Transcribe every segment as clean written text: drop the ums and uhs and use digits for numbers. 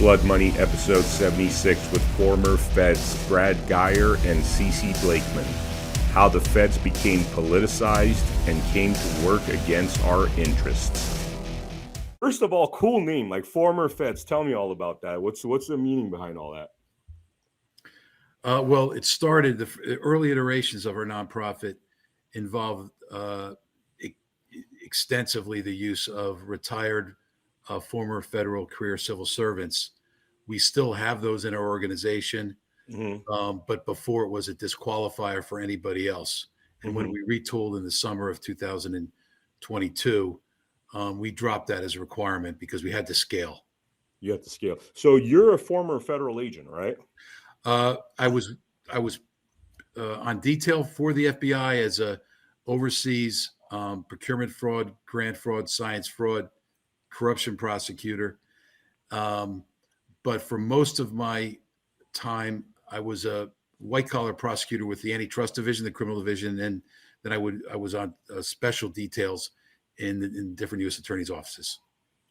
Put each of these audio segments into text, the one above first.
Blood Money, episode 76, with former Feds Brad Geyer and CC Blakeman. How the Feds became politicized and came to work against our interests. First of all, cool name, like former Feds. Tell me all about that. What's the meaning behind all that? Well, it started, the early iterations of our nonprofit involved extensively the use of retired former federal career civil servants. We still have those in our organization, but before it was a disqualifier for anybody else. And when we retooled in the summer of 2022, we dropped that as a requirement because we had to scale. You have to scale. So you're a former federal agent, right? I was on detail for the FBI as a overseas procurement fraud, grant fraud, science fraud, corruption prosecutor. But for most of my time, I was a white collar prosecutor with the antitrust division, the criminal division, and then I was on special details in different U.S. attorneys' offices.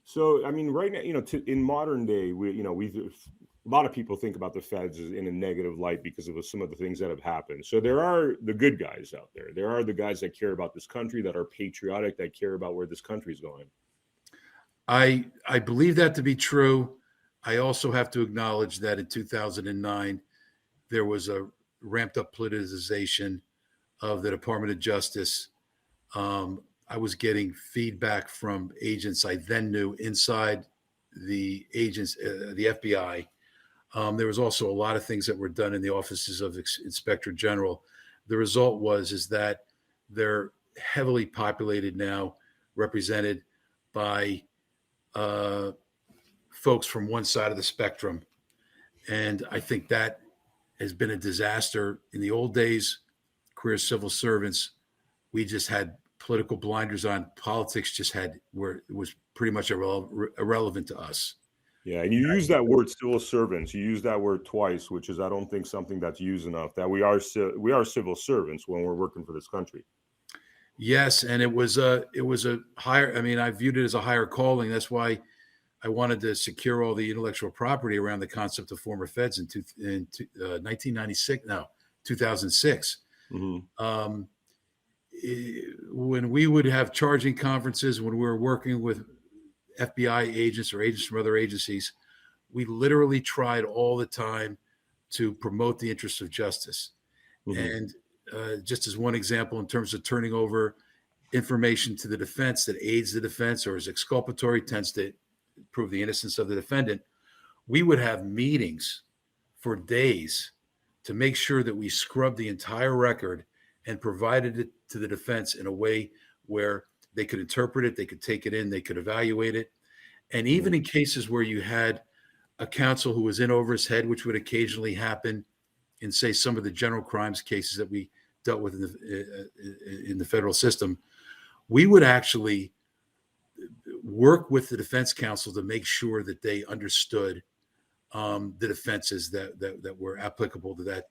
So, I mean, right now, in modern day, a lot of people think about the Feds in a negative light because of some of the things that have happened. So there are the good guys out there. There are the guys that care about this country, that are patriotic, that care about where this country is going. I believe that to be true. I also have to acknowledge that in 2009, there was a ramped up politicization of the Department of Justice. I was getting feedback from agents I then knew inside the FBI. There was also a lot of things that were done in the offices of Inspector General. The result is that they're heavily populated now, represented by folks from one side of the spectrum. And I think that has been a disaster. In the old days, career civil servants, we just had political blinders on. Politics it was pretty much irrelevant to us. Yeah, and you use that word civil servants. You use that word twice, which is, I don't think, something that's used enough, that we are civil servants when we're working for this country. Yes, and it was a higher, I mean, I viewed it as a higher calling. That's why I wanted to secure all the intellectual property around the concept of former Feds in 2006. When we would have charging conferences, when we were working with FBI agents or agents from other agencies, we literally tried all the time to promote the interests of justice. And just as one example, in terms of turning over information to the defense that aids the defense or is exculpatory, tends to prove the innocence of the defendant, we would have meetings for days to make sure that we scrubbed the entire record and provided it to the defense in a way where they could interpret it, they could take it in, they could evaluate it. And even in cases where you had a counsel who was in over his head, which would occasionally happen in, say, some of the general crimes cases that we dealt with in the federal system, we would actually work with the defense counsel to make sure that they understood the defenses that were applicable to that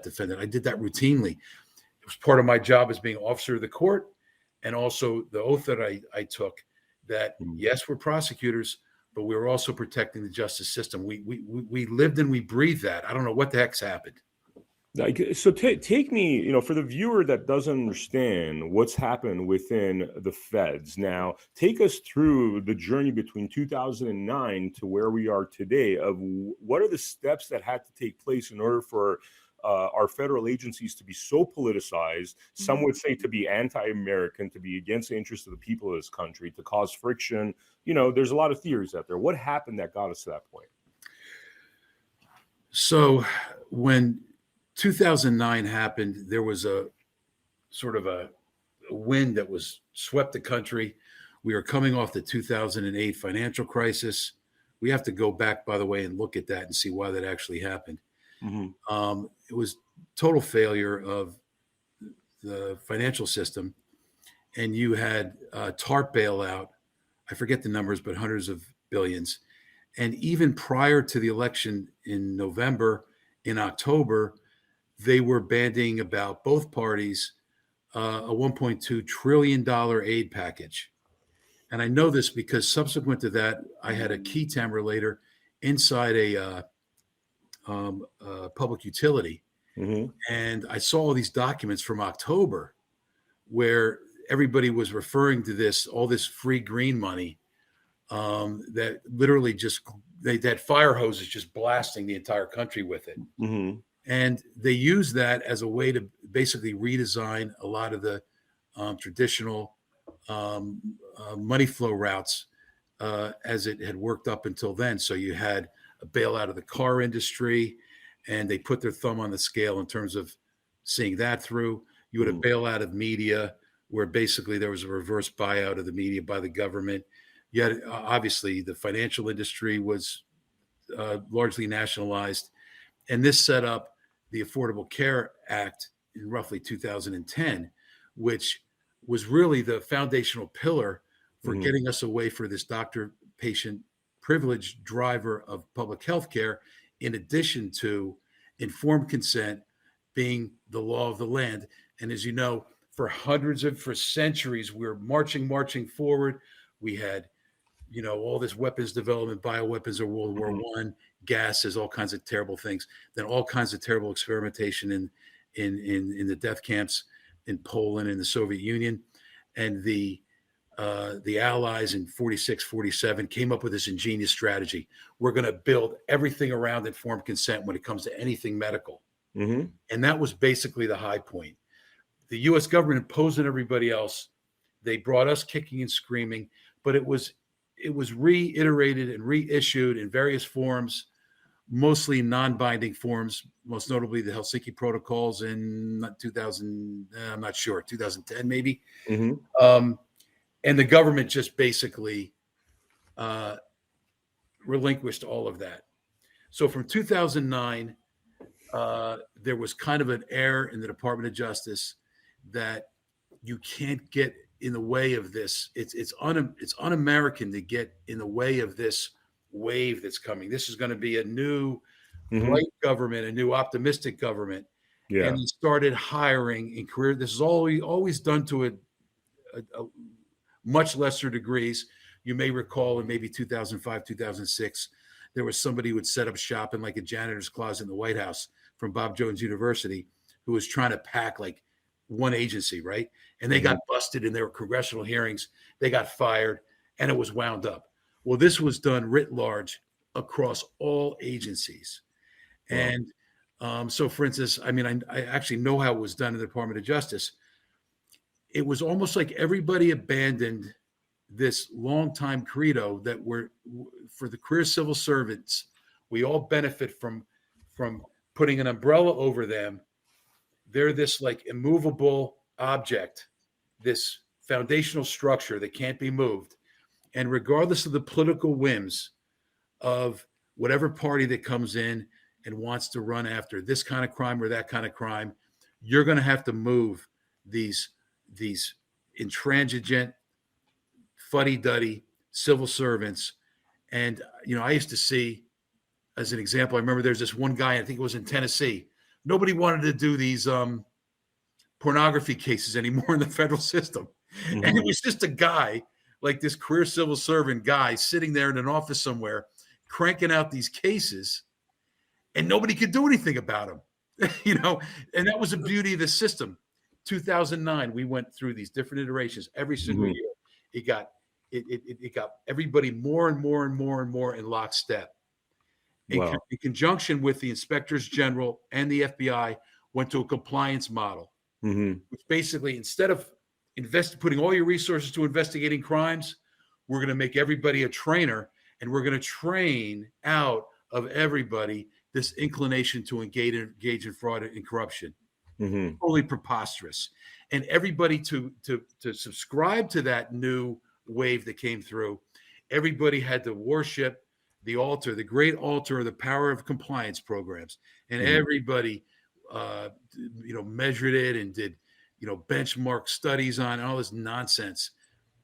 defendant. I did that routinely. It was part of my job as being officer of the court, and also the oath that I took that, yes, we're prosecutors, but we were also protecting the justice system. We lived and we breathed that. I don't know what the heck's happened. So take me, for the viewer that doesn't understand what's happened within the Feds. Now, take us through the journey between 2009 to where we are today, of what are the steps that had to take place in order for our federal agencies to be so politicized, some would say to be anti-American, to be against the interests of the people of this country, to cause friction. There's a lot of theories out there. What happened that got us to that point? So when 2009 happened, there was a sort of a wind that was swept the country. We were coming off the 2008 financial crisis. We have to go back, by the way, and look at that and see why that actually happened. It was total failure of the financial system. And you had TARP bailout. I forget the numbers, but hundreds of billions. And even prior to the election in November, in October, they were bandying about, both parties, a $1.2 trillion aid package. And I know this because subsequent to that, I had a key time relator inside a public utility, Mm-hmm. and I saw all these documents from October where everybody was referring to all this free green money, that literally that fire hose is just blasting the entire country with it. Mm-hmm. And they use that as a way to basically redesign a lot of the traditional money flow routes as it had worked up until then. So you had a bailout of the car industry, and they put their thumb on the scale in terms of seeing that through. You had a bailout of media, where basically there was a reverse buyout of the media by the government. Yet, obviously, the financial industry was largely nationalized. And this set up the Affordable Care Act in roughly 2010, which was really the foundational pillar for Mm-hmm. getting us away from this doctor-patient privilege driver of public health care, in addition to informed consent being the law of the land. And as you know, for centuries, we were marching forward. We had, all this weapons development, bioweapons of World War I, gases, all kinds of terrible things. Then all kinds of terrible experimentation in the death camps in Poland and the Soviet Union. And the Allies in 46, 47 came up with this ingenious strategy. We're going to build everything around informed consent when it comes to anything medical. Mm-hmm. And that was basically the high point. The U.S. government imposed on everybody else. They brought us kicking and screaming, but it was reiterated and reissued in various forms, mostly non-binding forms, most notably the Helsinki Protocols in 2000, I'm not sure, 2010 maybe. Mm-hmm. And the government just basically relinquished all of that. So from 2009, there was kind of an air in the Department of Justice that you can't get in the way of this. It's un-American to get in the way of this wave that's coming. This is going to be a new bright government, a new optimistic government. Yeah. And they started hiring in career. This is always done to a much lesser degrees. You may recall in maybe 2005, 2006, there was somebody who would set up shop in like a janitor's closet in the White House from Bob Jones University, who was trying to pack like one agency, right? And they got busted in their congressional hearings. They got fired, and it was wound up. Well, this was done writ large across all agencies. Wow. And so, for instance, I mean, I actually know how it was done in the Department of Justice. It was almost like everybody abandoned this longtime credo that for the career civil servants, we all benefit from putting an umbrella over them. They're this like immovable object, this foundational structure that can't be moved. And regardless of the political whims of whatever party that comes in and wants to run after this kind of crime or that kind of crime, you're going to have to move these intransigent, fuddy-duddy civil servants. And, I used to see, as an example, I remember there's this one guy, I think it was in Tennessee. Nobody wanted to do these pornography cases anymore in the federal system. Mm-hmm. And it was just a guy, like this career civil servant guy, sitting there in an office somewhere, cranking out these cases, and nobody could do anything about them. And that was the beauty of the system. 2009, we went through these different iterations every single year. It got everybody more and more in lockstep. Wow. In conjunction with the inspectors general and the FBI, went to a compliance model, which basically, instead of putting all your resources to investigating crimes, we're going to make everybody a trainer, and we're going to train out of everybody this inclination to engage in fraud and corruption. Totally preposterous. And everybody to subscribe to that new wave that came through, everybody had to worship the altar, the great altar of the power of compliance programs. And everybody, measured it and did, benchmark studies on all this nonsense.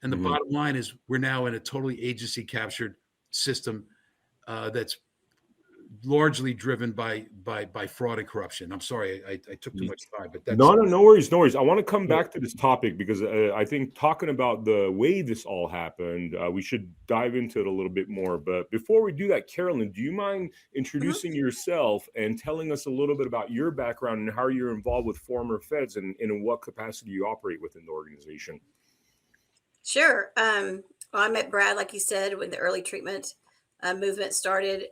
And the bottom line is we're now in a totally agency captured system that's largely driven by fraud and corruption. I'm sorry, I took too much time, but that's No worries, no worries. I want to come yeah. back to this topic because I think talking about the way this all happened, we should dive into it a little bit more. But before we do that, Carolyn, do you mind introducing yourself and telling us a little bit about your background and how you're involved with former feds and in what capacity you operate within the organization? Sure. Well, I met Brad, like you said, when the early treatment movement started.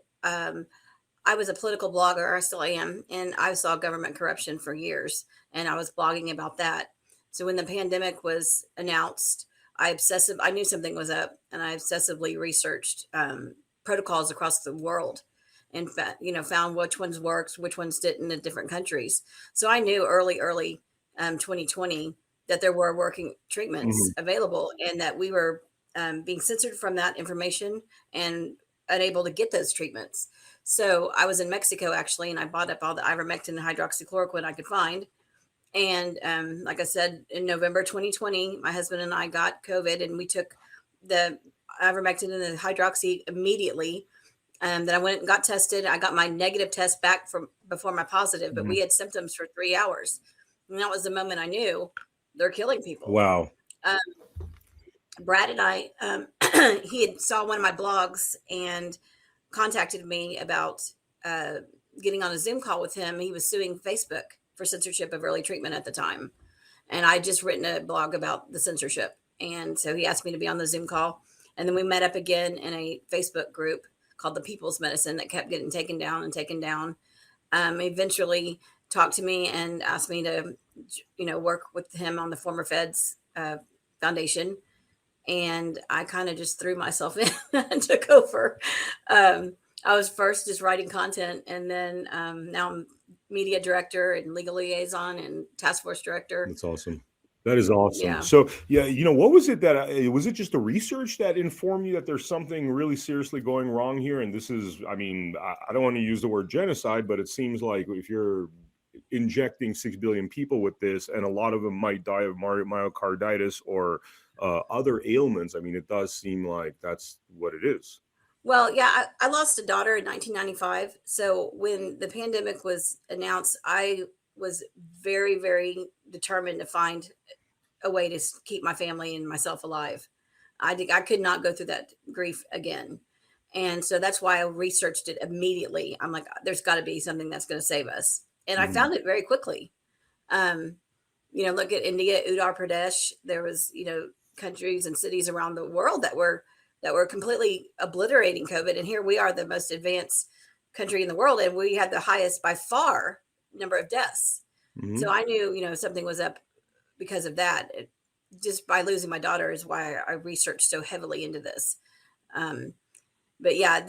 I was a political blogger, I still am, and I saw government corruption for years, and I was blogging about that. So when the pandemic was announced, I knew something was up, and I obsessively researched protocols across the world, and found which ones worked, which ones didn't in different countries. So I knew early 2020 that there were working treatments available, and that we were being censored from that information and unable to get those treatments. So I was in Mexico actually, and I bought up all the ivermectin and hydroxychloroquine I could find. And like I said, in November 2020, my husband and I got COVID, and we took the ivermectin and the hydroxy immediately. Then I went and got tested. I got my negative test back from before my positive, but we had symptoms for 3 hours. And that was the moment I knew they're killing people. Wow. Brad and I, he had saw one of my blogs and contacted me about getting on a Zoom call with him. He was suing Facebook for censorship of early treatment at the time. And I just written a blog about the censorship. And so he asked me to be on the Zoom call. And then we met up again in a Facebook group called the People's Medicine that kept getting taken down and taken down. Eventually talked to me and asked me to, work with him on the former Feds Foundation. And I kind of just threw myself in and took over. I was first just writing content, and then now I'm media director and legal liaison and task force director. That's awesome. That is awesome. Yeah. So, yeah, what was it that was it just the research that informed you that there's something really seriously going wrong here? And this is, I don't want to use the word genocide, but it seems like if you're injecting 6 billion people with this, and a lot of them might die of myocarditis or other ailments, it does seem like that's what it is. Well, yeah, I lost a daughter in 1995. So when the pandemic was announced, I was very, very determined to find a way to keep my family and myself alive. I could not go through that grief again. And so that's why I researched it immediately. I'm like, there's got to be something that's going to save us. And I found it very quickly. Look at India, Uttar Pradesh. There was, countries and cities around the world that were completely obliterating COVID. And here we are, the most advanced country in the world, and we had the highest by far number of deaths. So I knew, something was up because of that. Just by losing my daughter is why I researched so heavily into this. But yeah,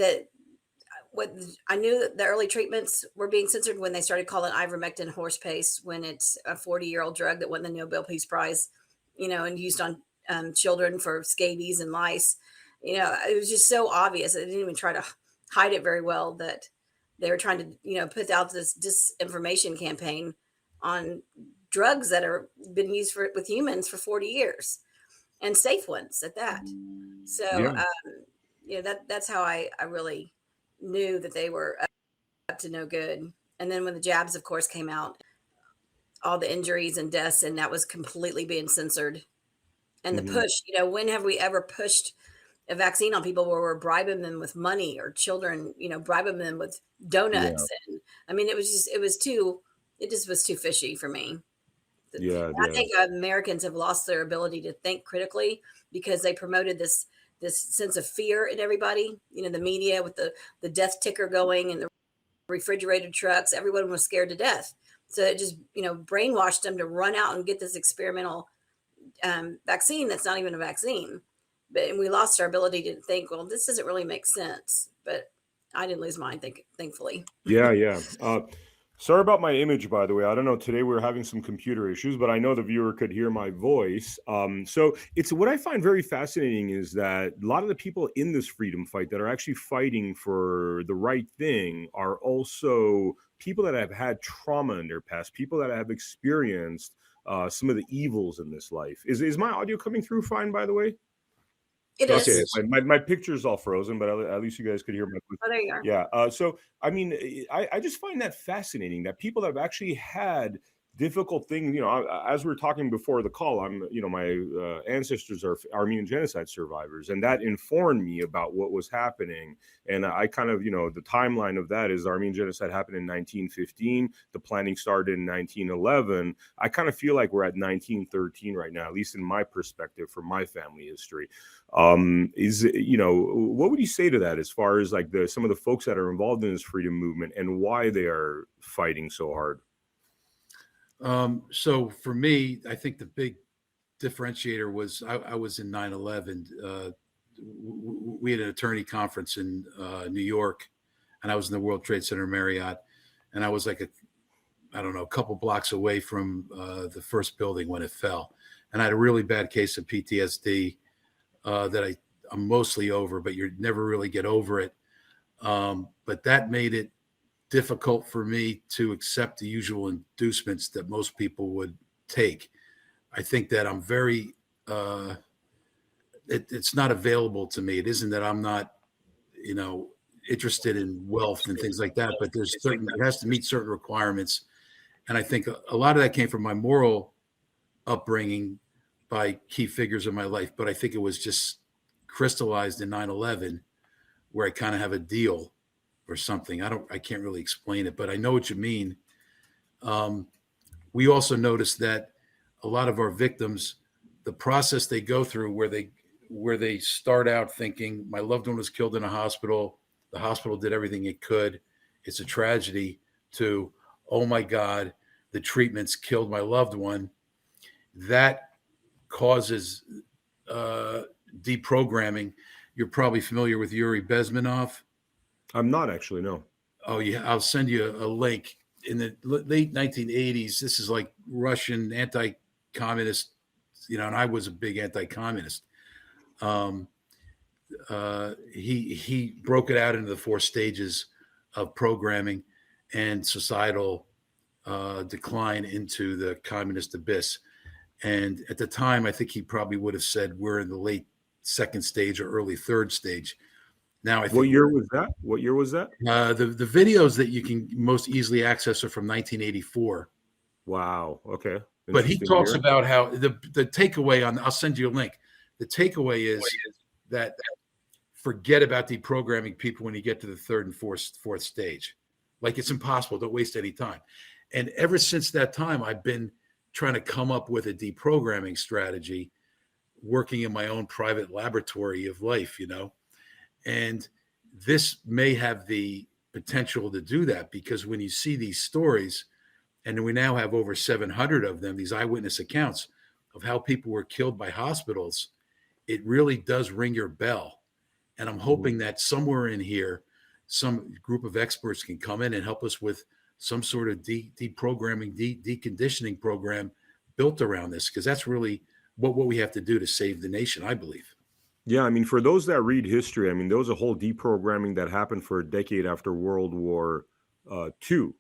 what I knew that the early treatments were being censored when they started calling ivermectin horse paste, when it's a 40-year-old drug that won the Nobel Peace Prize, and used on children for scabies and lice. It was just so obvious. They didn't even try to hide it very well that they were trying to, put out this disinformation campaign on drugs that are been used with humans for 40 years, and safe ones at that. So, that's how I really knew that they were up to no good. And then when the jabs, of course, came out, all the injuries and deaths, and that was completely being censored. And the push, when have we ever pushed a vaccine on people where we're bribing them with money, or children, bribing them with donuts? Yeah. And it just was too fishy for me. Yeah, I think Americans have lost their ability to think critically because they promoted this sense of fear in everybody. The media with the death ticker going and the refrigerated trucks, everyone was scared to death. So it just, brainwashed them to run out and get this experimental vaccine that's not even a vaccine. But we lost our ability to think, well, this doesn't really make sense. But I didn't lose mine, thankfully. Yeah. Sorry about my image, by the way. I don't know. Today we're having some computer issues, but I know the viewer could hear my voice. So it's what I find very fascinating is that a lot of the people in this freedom fight that are actually fighting for the right thing are also people that have had trauma in their past, people that have experienced some of the evils in this life. Is my audio coming through fine, by the way? It Okay, is. my picture's all frozen, but at least you guys could hear my Oh, there you are. yeah. So I mean, I just find that fascinating that people that have actually had difficult things. As we were talking before the call, my ancestors are Armenian genocide survivors, and that informed me about what was happening. And I kind of, the timeline of that is the Armenian genocide happened in 1915. The planning started in 1911. I kind of feel like we're at 1913 right now, at least in my perspective, from my family history. What would you say to that as far as like some of the folks that are involved in this freedom movement and why they are fighting so hard? So for me, I think the big differentiator was I was in 9/11. We had an attorney conference in New York, and I was in the World Trade Center Marriott, and I was like a couple blocks away from the first building when it fell, and I had a really bad case of PTSD that I'm mostly over, but you never really get over it. But that made it difficult for me to accept the usual inducements that most people would take. I think that I'm very, it's not available to me. It isn't that I'm not, interested in wealth and things like that, but it has to meet certain requirements. And I think a lot of that came from my moral upbringing by key figures in my life. But I think it was just crystallized in 9/11, where I kind of have a deal or something. I can't really explain it, but I know what you mean. We also noticed that a lot of our victims, the process they go through where they start out thinking my loved one was killed in a hospital, the hospital did everything it could, it's a tragedy, to, oh my God, the treatments killed my loved one. That causes deprogramming. You're probably familiar with Yuri Bezmenov. I'm not actually, no. Oh yeah, I'll send you a link. In the late 1980s, this is like Russian anti-communist, and I was a big anti-communist. He broke it out into the 4 stages of programming and societal decline into the communist abyss. And at the time, I think he probably would have said we're in the late 2nd stage or early 3rd stage. Now, I think What year was that? What year was that? The videos that you can most easily access are from 1984. Wow. Okay. But he talks about how the takeaway I'll send you a link. The takeaway is that forget about deprogramming people when you get to the 3rd and 4th stage. Like, it's impossible. Don't waste any time. And ever since that time, I've been trying to come up with a deprogramming strategy, working in my own private laboratory of life, and this may have the potential to do that, because when you see these stories, and we now have over 700 of them, these eyewitness accounts of how people were killed by hospitals, it really does ring your bell. And I'm hoping that somewhere in here, some group of experts can come in and help us with some sort of deprogramming, deconditioning program built around this, because that's really what we have to do to save the nation, I believe. Yeah, I mean, for those that read history, I mean, there was a whole deprogramming that happened for a decade after World War II,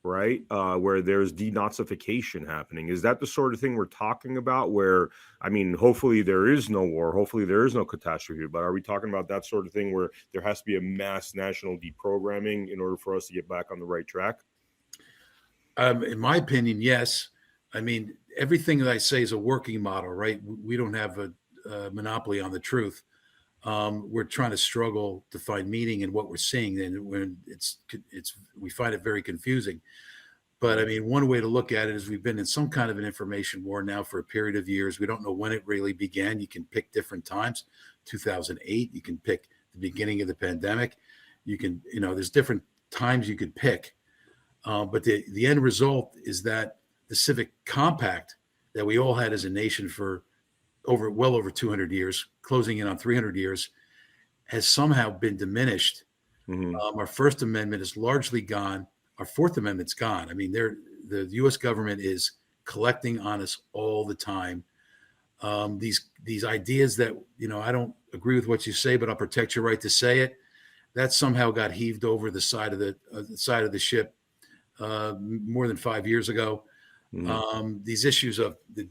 right? Where there's denazification happening. Is that the sort of thing we're talking about? Where, I mean, hopefully there is no war, hopefully there is no catastrophe, but are we talking about that sort of thing where there has to be a mass national deprogramming in order for us to get back on the right track? In my opinion, yes. I mean, everything that I say is a working model, right? We don't have a monopoly on the truth. We're trying to struggle to find meaning in what we're seeing, and when we find it very confusing. But I mean, one way to look at it is we've been in some kind of an information war now for a period of years. We don't know when it really began. You can pick different times. 2008. You can pick the beginning of the pandemic. You can, there's different times you could pick. But the end result is that the civic compact that we all had as a nation for well over 200 years, closing in on 300 years, has somehow been diminished. Our First Amendment is largely gone. Our Fourth Amendment's gone. I mean, the U.S. government is collecting on us all the time. These ideas that, I don't agree with what you say, but I'll protect your right to say it. That somehow got heaved over the side of the ship more than 5 years ago. These issues of the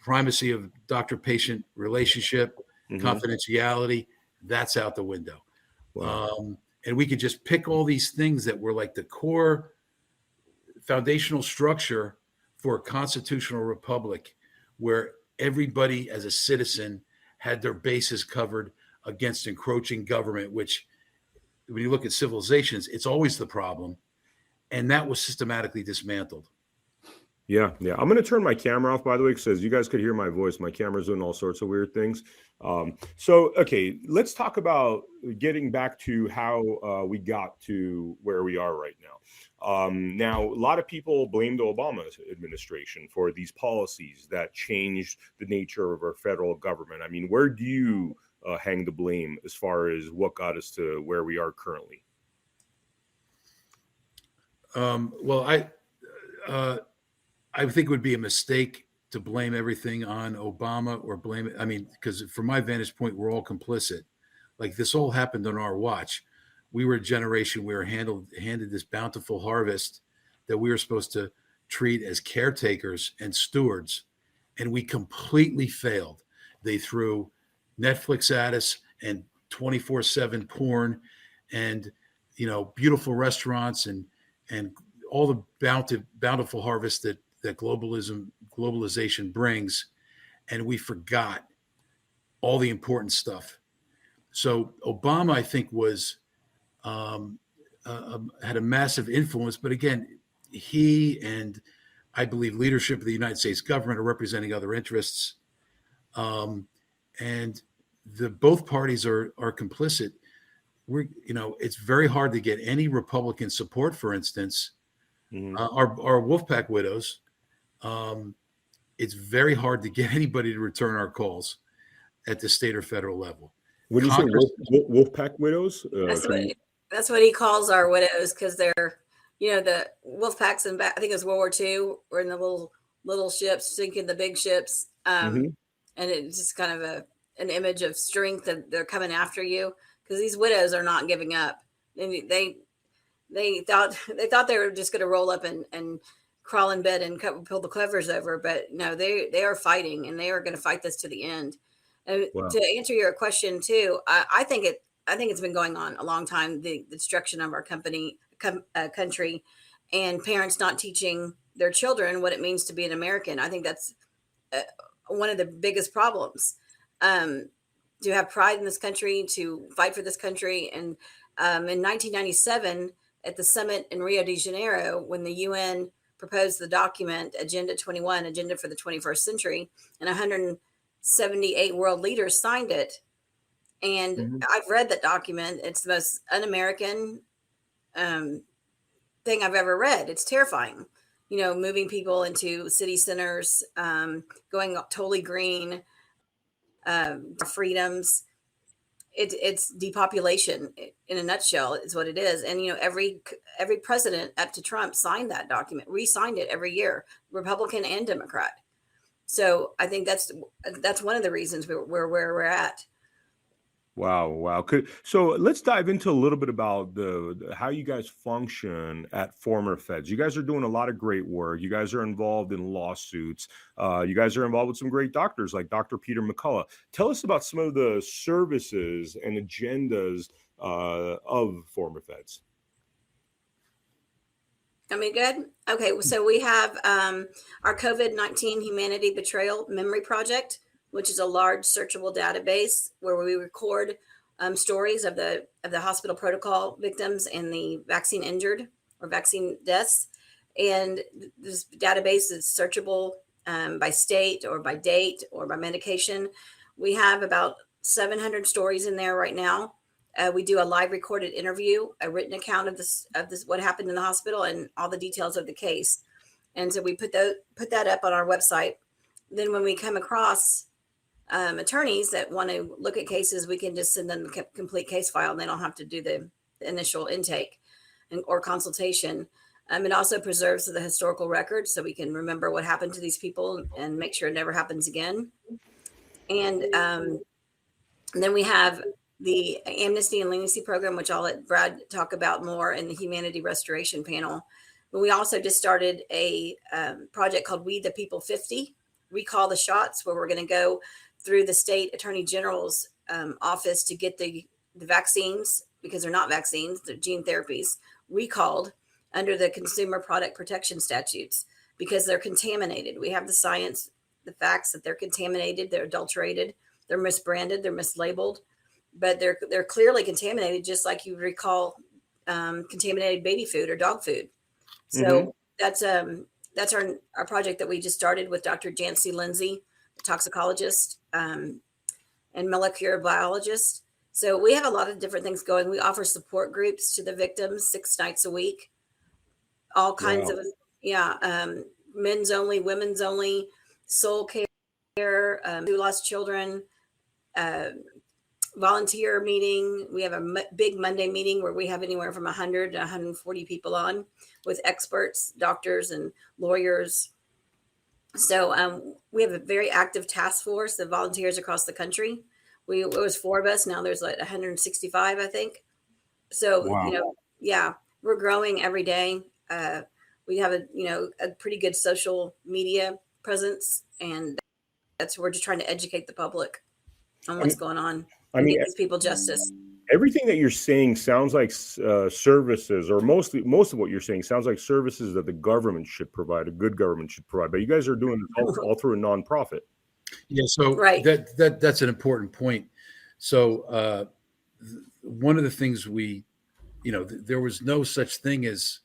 primacy of doctor-patient relationship confidentiality, that's out the window. Wow. And we could just pick all these things that were like the core foundational structure for a constitutional republic where everybody as a citizen had their bases covered against encroaching government, which when you look at civilizations, it's always the problem. And that was systematically dismantled. Yeah. I'm going to turn my camera off, by the way, because you guys could hear my voice. My camera's doing all sorts of weird things. Okay, let's talk about getting back to how we got to where we are right now. Now, a lot of people blame the Obama administration for these policies that changed the nature of our federal government. I mean, where do you hang the blame as far as what got us to where we are currently? Well, I think it would be a mistake to blame everything on Obama or blame it. I mean, because from my vantage point, we're all complicit. Like this all happened on our watch. We were a generation we were handed this bountiful harvest that we were supposed to treat as caretakers and stewards, and we completely failed. They threw Netflix at us and 24/7 porn, and beautiful restaurants and all the bountiful harvest that globalization brings, and we forgot all the important stuff. So Obama, I think, was had a massive influence, but again, he and I believe leadership of the United States government are representing other interests, and both parties are complicit. It's very hard to get any Republican support, for instance. Our Wolfpack widows, it's very hard to get anybody to return our calls at the state or federal level. What do you say, Wolfpack widows? That's what he calls our widows, because they're, the Wolfpacks in back, I think it was World War II, were in the little ships sinking the big ships, and it's just kind of an image of strength, and they're coming after you because these widows are not giving up. And they thought they were just going to roll up and crawl in bed and pull the covers over, but no, they are fighting, and they are going to fight this to the end. And Wow. to answer your question too, I think it's been going on a long time. The destruction of our country, and parents not teaching their children what it means to be an American. I think that's one of the biggest problems. To have pride in this country, to fight for this country, and in 1997 at the summit in Rio de Janeiro, when the UN proposed the document Agenda 21, Agenda for the 21st Century, and 178 world leaders signed it. And I've read that document. It's the most un-American thing I've ever read. It's terrifying. Moving people into city centers, going totally green, freedoms. It's depopulation in a nutshell is what it is. And every president up to Trump signed that document, re-signed it every year, Republican and Democrat. So I think that's one of the reasons where we're at. Wow. So let's dive into a little bit about how you guys function at former feds. You guys are doing a lot of great work. You guys are involved in lawsuits. You guys are involved with some great doctors like Dr. Peter McCullough. Tell us about some of the services and agendas of former feds. I mean, good. Okay, so we have our COVID-19 Humanity Betrayal Memory Project, which is a large searchable database where we record stories of the hospital protocol victims and the vaccine injured or vaccine deaths. And this database is searchable by state or by date or by medication. We have about 700 stories in there right now. We do a live recorded interview, a written account of this what happened in the hospital, and all the details of the case. And so we put that up on our website. Then when we come across attorneys that want to look at cases, we can just send them the complete case file, and they don't have to do the initial intake or consultation. It also preserves the historical record, so we can remember what happened to these people and make sure it never happens again. And then we have the Amnesty and Leniency Program, which I'll let Brad talk about more, in the Humanity Restoration Panel. But we also just started a project called We the People 50, Recall the Shots, where we're going to go through the state attorney general's office to get the vaccines, because they're not vaccines, they're gene therapies, recalled under the consumer product protection statutes because they're contaminated. We have the science, the facts that they're contaminated, they're adulterated, they're misbranded, they're mislabeled, but they're clearly contaminated, just like you recall contaminated baby food or dog food. So that's our project that we just started with Dr. Jancy Lindsay, the toxicologist and molecular biologist. So we have a lot of different things going. We offer support groups to the victims 6 nights a week, all kinds of, men's only, women's only, soul care, who lost children, volunteer meeting. We have a big Monday meeting where we have anywhere from 100 to 140 people on with experts, doctors and lawyers. So we have a very active task force of volunteers across the country. It was 4 of us. Now there's like 165, I think. So, we're growing every day. We have a pretty good social media presence, and we're just trying to educate the public on what's going on. Get these people justice. Everything that you're saying sounds like services, or most of what you're saying sounds like services that the government should provide, a good government should provide. But you guys are doing it all through a nonprofit. Yeah, so that's an important point. So one of the things there was no such thing as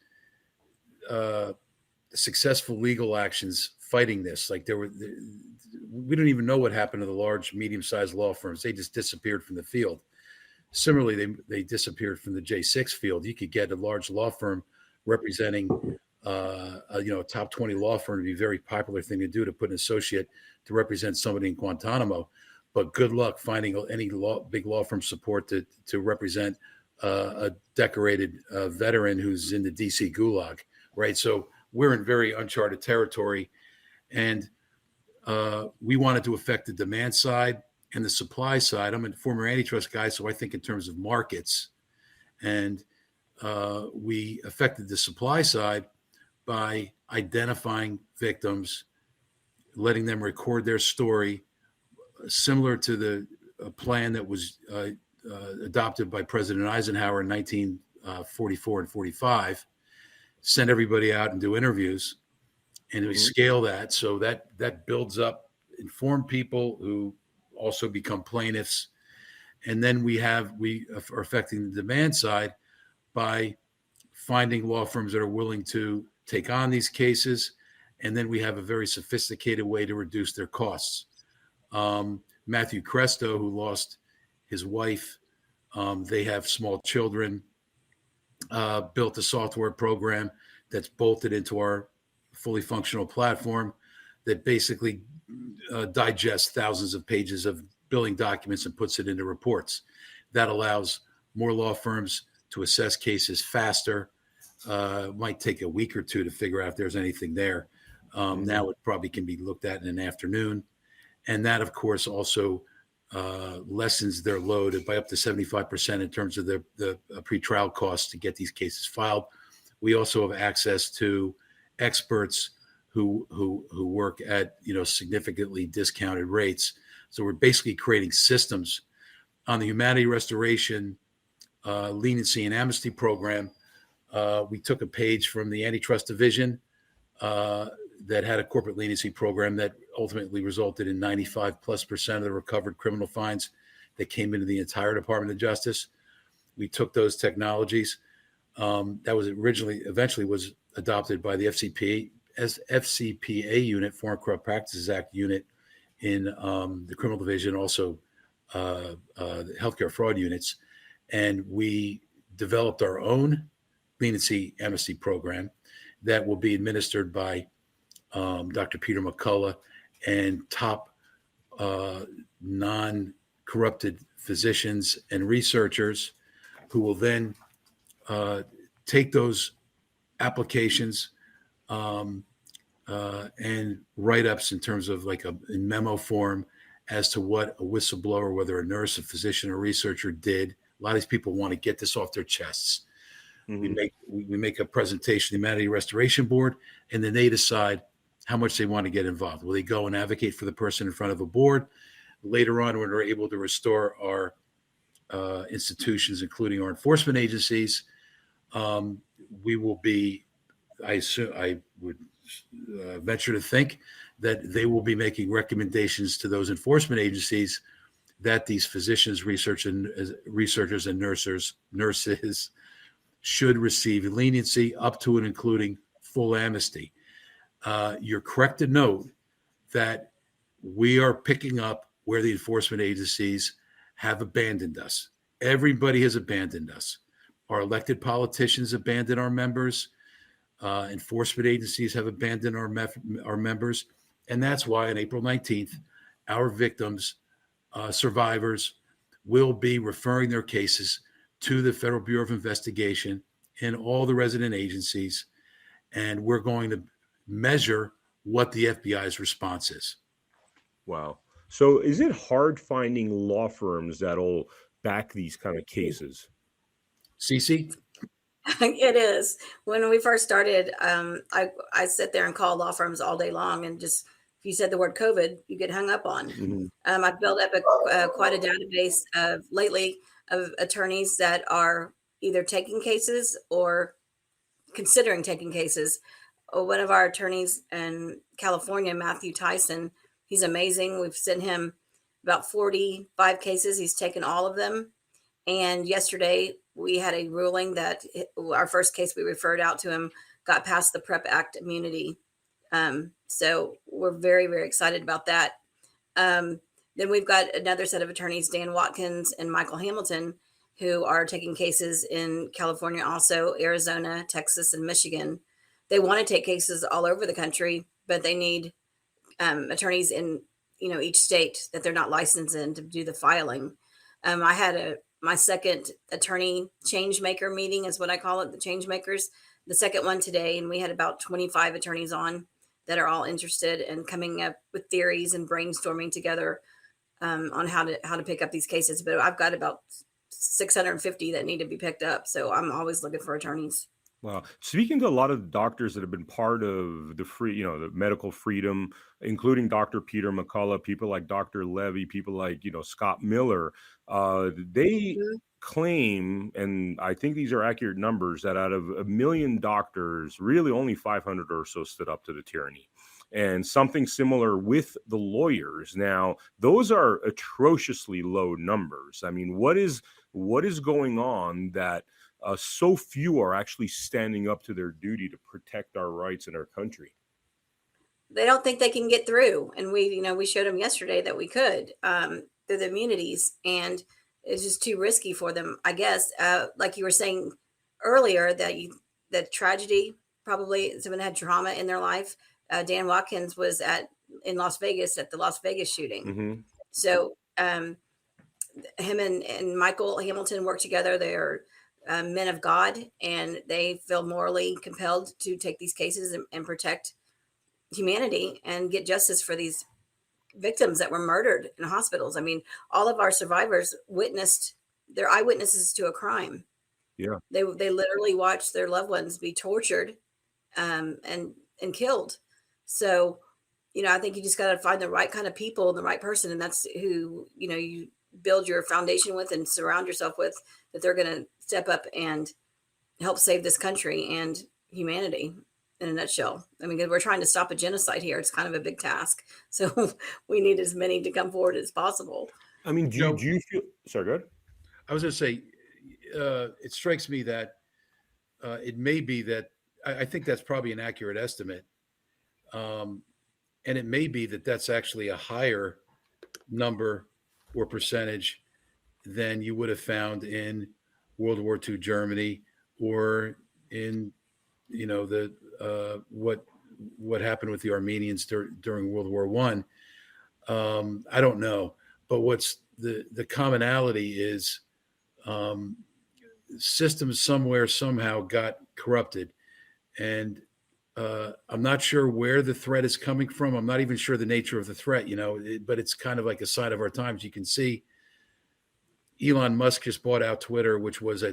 successful legal actions fighting this. Like we don't even know what happened to the large, medium-sized law firms. They just disappeared from the field. Similarly, they disappeared from the J6 field. You could get a large law firm representing, a top 20 law firm to be a very popular thing to do, to put an associate to represent somebody in Guantanamo. But good luck finding any big law firm support to represent a decorated veteran who's in the DC gulag, right? So we're in very uncharted territory, and we wanted to affect the demand side and the supply side. I'm a former antitrust guy, so I think in terms of markets, and we affected the supply side by identifying victims, letting them record their story, similar to the plan that was adopted by President Eisenhower in 1944 and 45. Send everybody out and do interviews, and we scale that so that builds up informed people who also become plaintiffs. And then we are affecting the demand side by finding law firms that are willing to take on these cases. And then we have a very sophisticated way to reduce their costs. Matthew Cresto, who lost his wife, they have small children, built a software program that's bolted into our fully functional platform that basically digests thousands of pages of billing documents and puts it into reports. That allows more law firms to assess cases faster. Might take a week or two to figure out if there's anything there. Now it probably can be looked at in an afternoon. And that, of course, also lessens their load by up to 75% in terms of the pretrial costs to get these cases filed. We also have access to experts who work at significantly discounted rates. So we're basically creating systems on the humanity restoration, leniency and amnesty program. We took a page from the antitrust division that had a corporate leniency program that ultimately resulted in 95+% of the recovered criminal fines that came into the entire Department of Justice. We took those technologies that was eventually was adopted by the FCPA unit, Foreign Corrupt Practices Act unit in the criminal division, also the healthcare fraud units. And we developed our own leniency amnesty program that will be administered by Dr. Peter McCullough and top non-corrupted physicians and researchers who will then take those applications and write-ups in terms of in memo form as to what a whistleblower, whether a nurse, a physician, or researcher did. A lot of these people want to get this off their chests. We make a presentation to the Humanity Restoration Board, and then they decide how much they want to get involved. Will they go and advocate for the person in front of a board? later on, when we're able to restore our institutions, including our enforcement agencies, we will be, I would venture to think that they will be making recommendations to those enforcement agencies that these physicians, researchers, and nurses should receive leniency up to and including full amnesty. You're correct to note that we are picking up where the enforcement agencies have abandoned us. Everybody has abandoned us. Our elected politicians abandon our members. Enforcement agencies have abandoned our members. And that's why on April 19th, our victims, survivors, will be referring their cases to the Federal Bureau of Investigation and all the resident agencies. And we're going to measure what the FBI's response is. Wow. So is it hard finding law firms that'll back these kind of cases? Cece? It is. When we first started, I sit there and call law firms all day long, and just if you said the word COVID, you get hung up on. Mhm. I've built up quite a database lately of attorneys that are either taking cases or considering taking cases. One of our attorneys in California, Matthew Tyson, he's amazing. We've sent him about 45 cases. He's taken all of them. And yesterday we had a ruling that our first case we referred out to him got past the PrEP Act immunity. So we're very, very excited about that. Then we've got another set of attorneys, Dan Watkins and Michael Hamilton, who are taking cases in California, also Arizona, Texas, and Michigan. They want to take cases all over the country, but they need attorneys in each state that they're not licensed in to do the filing. I had my second attorney change maker meeting, is what I call it, the change makers, the second one today, and we had about 25 attorneys on that are all interested in coming up with theories and brainstorming together on how to pick up these cases. But I've got about 650 that need to be picked up, so I'm always looking for attorneys. Wow. Speaking to a lot of doctors that have been part of the medical freedom, including Dr. Peter McCullough, people like Dr. Levy, people like, Scott Miller, they claim, and I think these are accurate numbers, that out of 1 million doctors, really only 500 or so stood up to the tyranny. And something similar with the lawyers. Now, those are atrociously low numbers. I mean, what is going on that so few are actually standing up to their duty to protect our rights in our country? They don't think they can get through, and we showed them yesterday that we could through the immunities, and it's just too risky for them, I guess. Like you were saying earlier, that tragedy, probably someone had trauma in their life. Dan Watkins was in Las Vegas at the Las Vegas shooting. Mm-hmm. So him and Michael Hamilton work together. They're men of God, and they feel morally compelled to take these cases and protect humanity and get justice for these victims that were murdered in hospitals. I mean, all of our survivors they're eyewitnesses to a crime. Yeah. They literally watched their loved ones be tortured and killed. So, I think you just got to find the right kind of people and the right person, and that's who you build your foundation with and surround yourself with, that they're going to step up and help save this country and humanity in a nutshell. I mean, we're trying to stop a genocide here. It's kind of a big task. So we need as many to come forward as possible. I mean, do you feel, sorry, go ahead. I was going to say, it strikes me that it may be that, I think that's probably an accurate estimate. And it may be that that's actually a higher number or percentage than you would have found in World War II Germany, or in what happened with the Armenians during World War I. I don't know, but what's the commonality is systems somewhere somehow got corrupted, and I'm not sure where the threat is coming from. I'm not even sure the nature of the threat, but it's kind of like a sign of our times. You can see Elon Musk just bought out Twitter, which was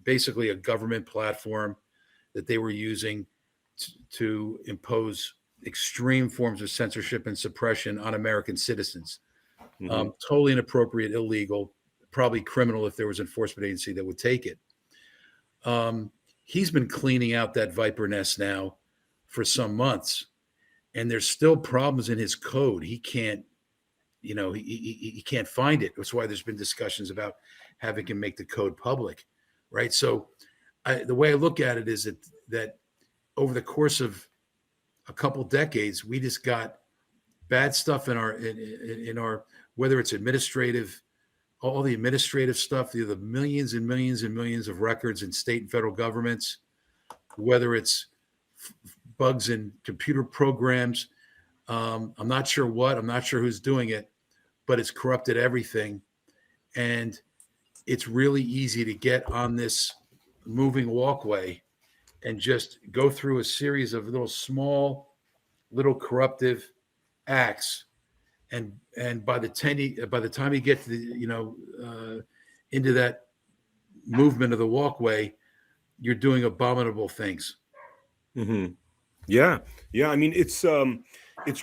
basically a government platform that they were using to impose extreme forms of censorship and suppression on American citizens. Totally inappropriate, illegal, probably criminal if there was enforcement agency that would take it. He's been cleaning out that viper nest now for some months, and there's still problems in his code. He can't, he can't find it. That's why there's been discussions about having him make the code public, right? So the way I look at it is that over the course of a couple decades, we just got bad stuff in our whether it's administrative, all the administrative stuff, the millions and millions and millions of records in state and federal governments, whether it's bugs in computer programs. I'm not sure who's doing it, but it's corrupted everything. And it's really easy to get on this moving walkway and just go through a series of little corruptive acts. And by the time you get to the, into that movement of the walkway, you're doing abominable things. Mm-hmm. Yeah. I mean, it's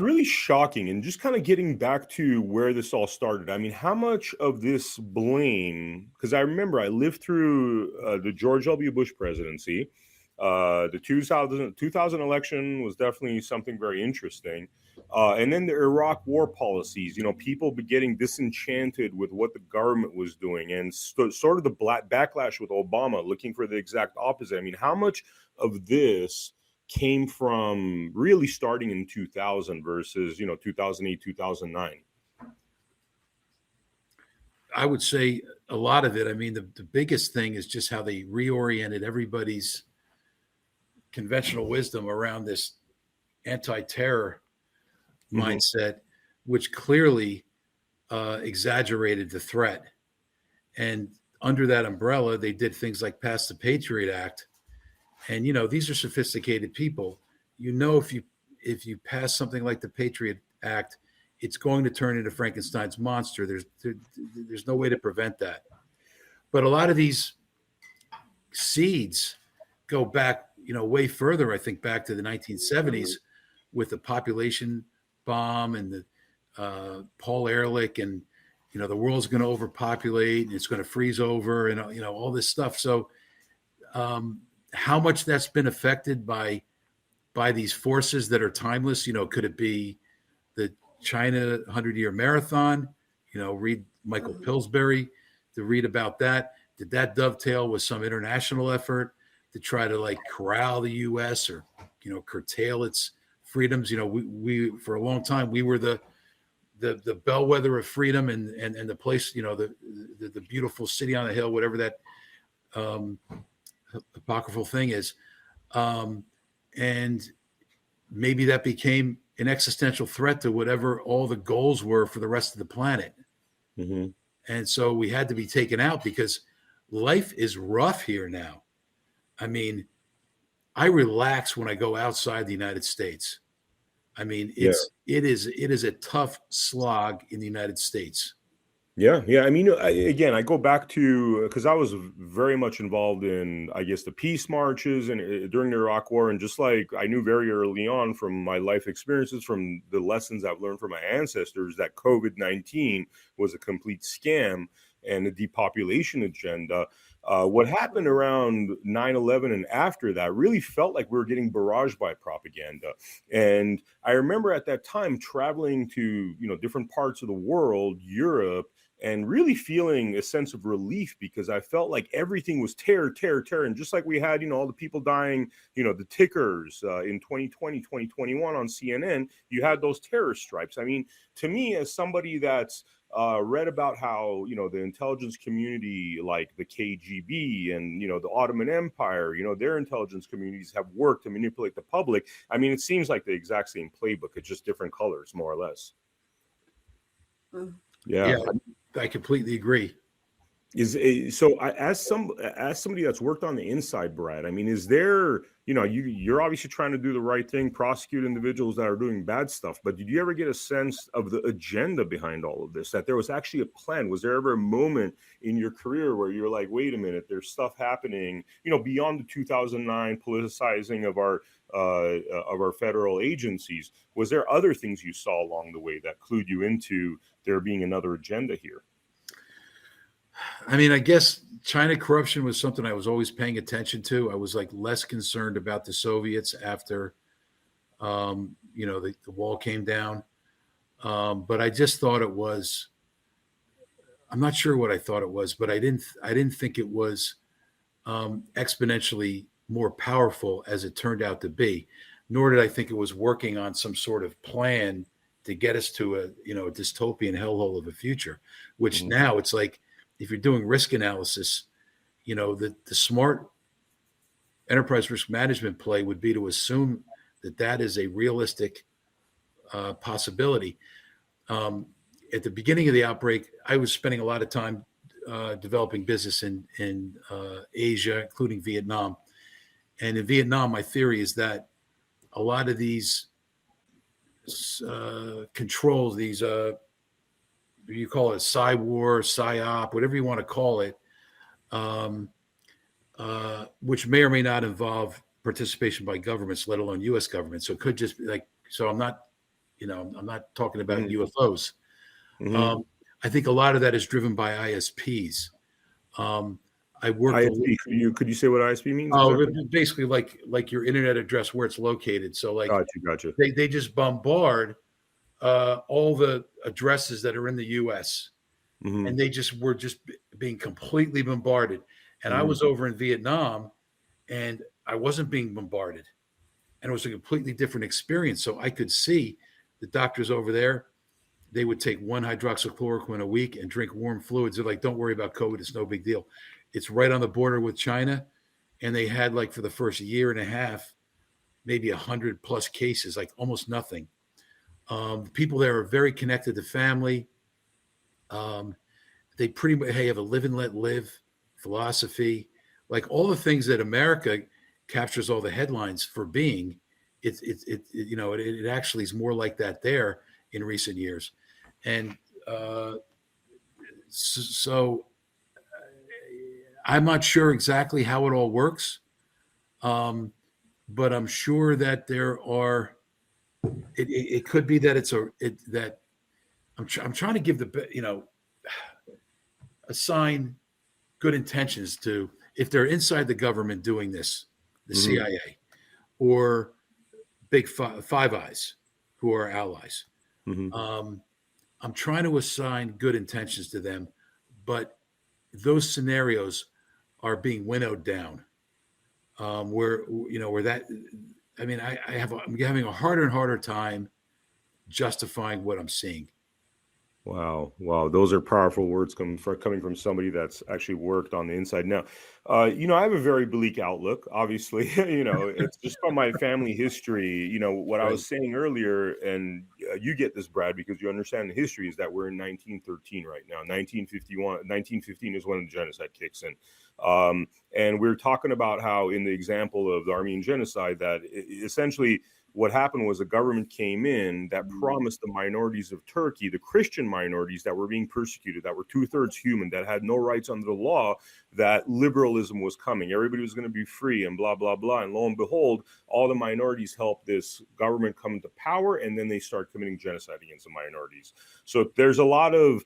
really shocking. And just kind of getting back to where this all started. I mean, how much of this blame? Because I remember I lived through the George W. Bush presidency. The 2000 election was definitely something very interesting. And then the Iraq war policies, people getting disenchanted with what the government was doing, and sort of the backlash with Obama looking for the exact opposite. I mean, how much of this came from really starting in 2000 versus, 2008, 2009? I would say a lot of it. I mean, the biggest thing is just how they reoriented everybody's conventional wisdom around this anti-terror mindset, which clearly exaggerated the threat. And under that umbrella, they did things like pass the Patriot Act. And, these are sophisticated people. If you pass something like the Patriot Act, it's going to turn into Frankenstein's monster. There's no way to prevent that. But a lot of these seeds go back, way further, I think, back to the 1970s with the population bomb and the Paul Ehrlich and, the world's going to overpopulate and it's going to freeze over and, all this stuff. So how much that's been affected by these forces that are timeless, could it be the China 100-year marathon? Read Michael Pillsbury to read about that. Did that dovetail with some international effort to try to corral the U.S. or, curtail its freedoms? We for a long time, we were the bellwether of freedom and the place, the beautiful city on the hill, whatever that apocryphal thing is. And maybe that became an existential threat to whatever all the goals were for the rest of the planet. Mm-hmm. And so we had to be taken out because life is rough here now. I mean, I relax when I go outside the United States. I mean, it is a tough slog in the United States. Yeah. I mean, I go back to, because I was very much involved in, I guess, the peace marches and during the Iraq War, and just like I knew very early on from my life experiences, from the lessons I've learned from my ancestors, that COVID-19 was a complete scam and a depopulation agenda. What happened around 9/11 and after that really felt like we were getting barraged by propaganda. And I remember at that time traveling to, different parts of the world, Europe, and really feeling a sense of relief because I felt like everything was terror. And just like we had, all the people dying, the tickers in 2020, 2021 on CNN, you had those terror stripes. I mean, to me, as somebody that's read about how, the intelligence community, like the KGB and, the Ottoman Empire, their intelligence communities have worked to manipulate the public. I mean, it seems like the exact same playbook. It's just different colors, more or less. Yeah. I completely agree. As somebody that's worked on the inside, Brad, I mean, is there, you're obviously trying to do the right thing, prosecute individuals that are doing bad stuff, but did you ever get a sense of the agenda behind all of this, that there was actually a plan? Was there ever a moment in your career where you're like, wait a minute, there's stuff happening, beyond the 2009 politicizing of our federal agencies? Was there other things you saw along the way that clued you into there being another agenda here? I mean, I guess China corruption was something I was always paying attention to. I was like less concerned about the Soviets after, the wall came down. But I just thought it was, I'm not sure what I thought it was, but I didn't think it was exponentially more powerful as it turned out to be, nor did I think it was working on some sort of plan to get us to a dystopian hellhole of a future, which now it's like, if you're doing risk analysis, the smart enterprise risk management play would be to assume that is a realistic possibility. At the beginning of the outbreak, I was spending a lot of time developing business in Asia, including Vietnam. And in Vietnam, my theory is that a lot of these controls, these you call it Psy-war, Psy-op, whatever you want to call it, which may or may not involve participation by governments, let alone U.S. government. So it could just be like, so I'm not talking about UFOs. I think a lot of that is driven by ISPs. I worked. ISP, could you say what ISP means? Oh, exactly? Basically like your internet address where it's located. So like, gotcha. They just bombard all the addresses that are in the U.S. And they were just being completely bombarded. And I was over in Vietnam, and I wasn't being bombarded, and it was a completely different experience. So I could see the doctors over there. They would take 1 hydroxychloroquine a week and drink warm fluids. They're like, "Don't worry about COVID; it's no big deal." It's right on the border with China, and they had like for the first year and a half, maybe 100+ cases, like almost nothing. People there are very connected to family. They pretty much have a live and let live philosophy, like all the things that America captures all the headlines for being. It actually is more like that there in recent years, and so I'm not sure exactly how it all works, but I'm sure that there are. It could be that I'm trying to give assign good intentions to, if they're inside the government doing this, the CIA or Big Five Eyes, who are allies. I'm trying to assign good intentions to them, but those scenarios are being winnowed down. Where that. I mean, I'm having a harder and harder time justifying what I'm seeing. Wow. Those are powerful words coming from somebody that's actually worked on the inside. Now, I have a very bleak outlook, obviously. It's just from my family history. What I was saying earlier, and you get this, Brad, because you understand the history, is that we're in 1913 right now. 1915 is when the genocide kicks in. And we're talking about how, in the example of the Armenian genocide, that essentially what happened was the government came in that promised the minorities of Turkey, the Christian minorities that were being persecuted, that were 2/3 human, that had no rights under the law, that liberalism was coming. Everybody was going to be free and blah, blah, blah. And lo and behold, all the minorities helped this government come into power, and then they start committing genocide against the minorities. So there's a lot of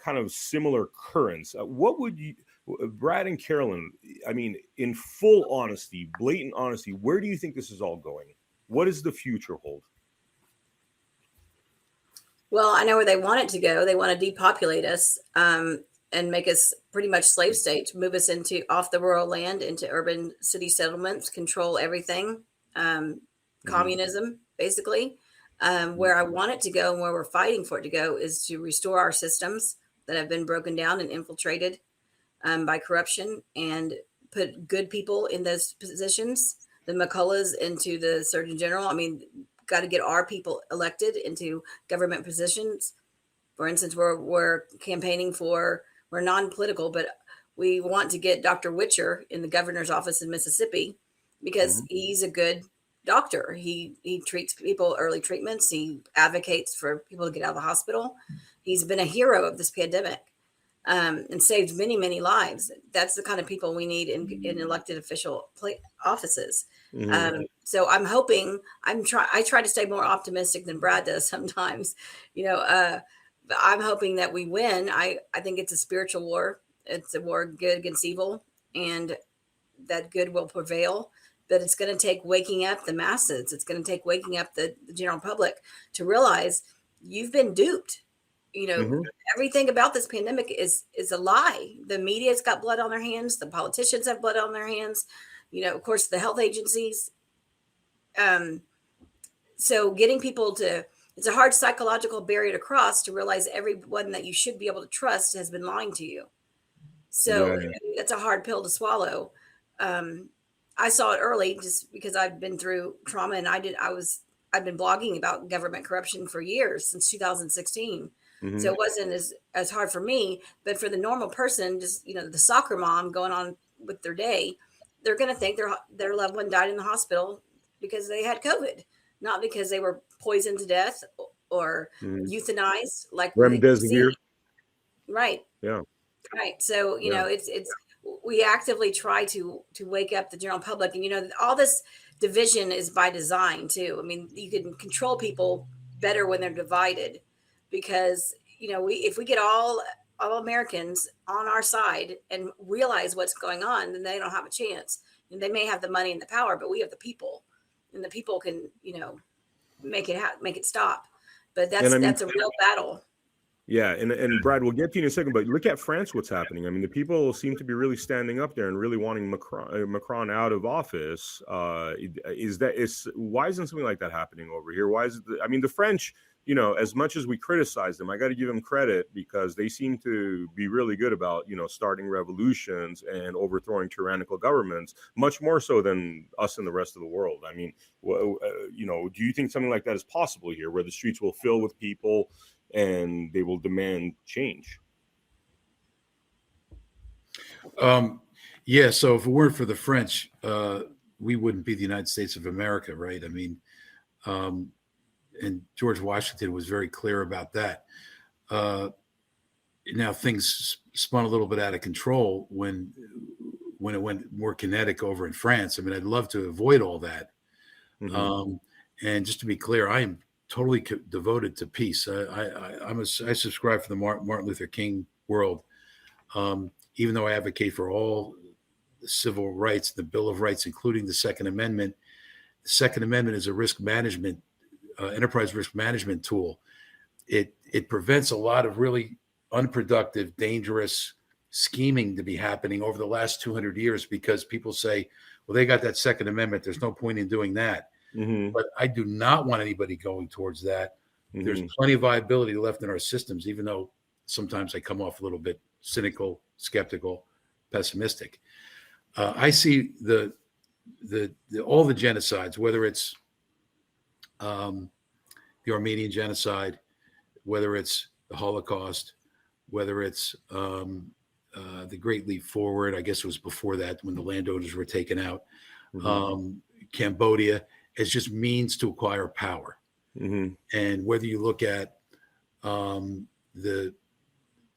kind of similar currents. What would you, Brad and Carolyn, I mean, in full honesty, blatant honesty, where do you think this is all going? What does the future hold? Well, I know where they want it to go. They want to depopulate us and make us pretty much slave states, move us off the rural land into urban city settlements, control everything. Communism, basically. Where I want it to go and where we're fighting for it to go is to restore our systems that have been broken down and infiltrated by corruption, and put good people in those positions. The McCulloughs into the Surgeon General. I mean, got to get our people elected into government positions. For instance, we're campaigning we're non-political, but we want to get Dr. Witcher in the governor's office in Mississippi because he's a good doctor. He treats people, early treatments. He advocates for people to get out of the hospital. He's been a hero of this pandemic and saved many, many lives. That's the kind of people we need in elected official offices. So I'm hoping, I try to stay more optimistic than Brad does sometimes, But I'm hoping that we win. I think it's a spiritual war. It's a war of good against evil, and that good will prevail. But it's going to take waking up the masses. It's going to take waking up the general public to realize you've been duped. Mhm. Everything about this pandemic is a lie. The media's got blood on their hands. The politicians have blood on their hands. Of course, the health agencies. So getting people to, it's a hard psychological barrier to cross to realize everyone that you should be able to trust has been lying to you. So Right. that's a hard pill to swallow. I saw it early just because I've been through trauma, and I've been blogging about government corruption for years, since 2016. So Mhm. it wasn't as hard for me, but for the normal person, just, the soccer mom going on with their day, they're going to think their loved one died in the hospital because they had COVID, not because they were poisoned to death or Mhm. euthanized, like we see. Remdesivir. Right. Yeah. Right. So, Yeah. it's we actively try to wake up the general public, and all this division is by design too. I mean, you can control people better when they're divided, because if we get all Americans on our side and realize what's going on, then they don't have a chance. And they may have the money and the power, but we have the people, and the people can make it stop. But And I mean, that's a real battle. yeah, and Brad, we'll get to you in a second, but look at France, what's happening. I mean, the people seem to be really standing up there and really wanting Macron out of office. Why isn't something like that happening over here? Why is it? I mean, the French, as much as we criticize them, I got to give them credit because they seem to be really good about starting revolutions and overthrowing tyrannical governments, much more so than us and the rest of the world. I mean, do you think something like that is possible here, where the streets will fill with people and they will demand change? Yeah. So if it weren't for the French, we wouldn't be the United States of America, right? I mean, and George Washington was very clear about that. Now things spun a little bit out of control when it went more kinetic over in France. I mean, I'd love to avoid all that. Mm-hmm. And just to be clear, I am totally devoted to peace. I subscribe for the Martin Luther King world, even though I advocate for all the civil rights, the Bill of Rights, including the Second Amendment. The Second Amendment is a risk management, enterprise risk management tool. It prevents a lot of really unproductive, dangerous scheming to be happening over the last 200 years because people say, well, they got that Second Amendment. There's no point in doing that. Mm-hmm. But I do not want anybody going towards that. Mm-hmm. There's plenty of viability left in our systems, even though sometimes I come off a little bit cynical, skeptical, pessimistic. I see all the genocides, whether it's the Armenian genocide, whether it's the Holocaust, whether it's the Great Leap Forward. I guess it was before that when the landowners were taken out. Mm-hmm. Cambodia, as just means to acquire power. Mm-hmm. And whether you look at the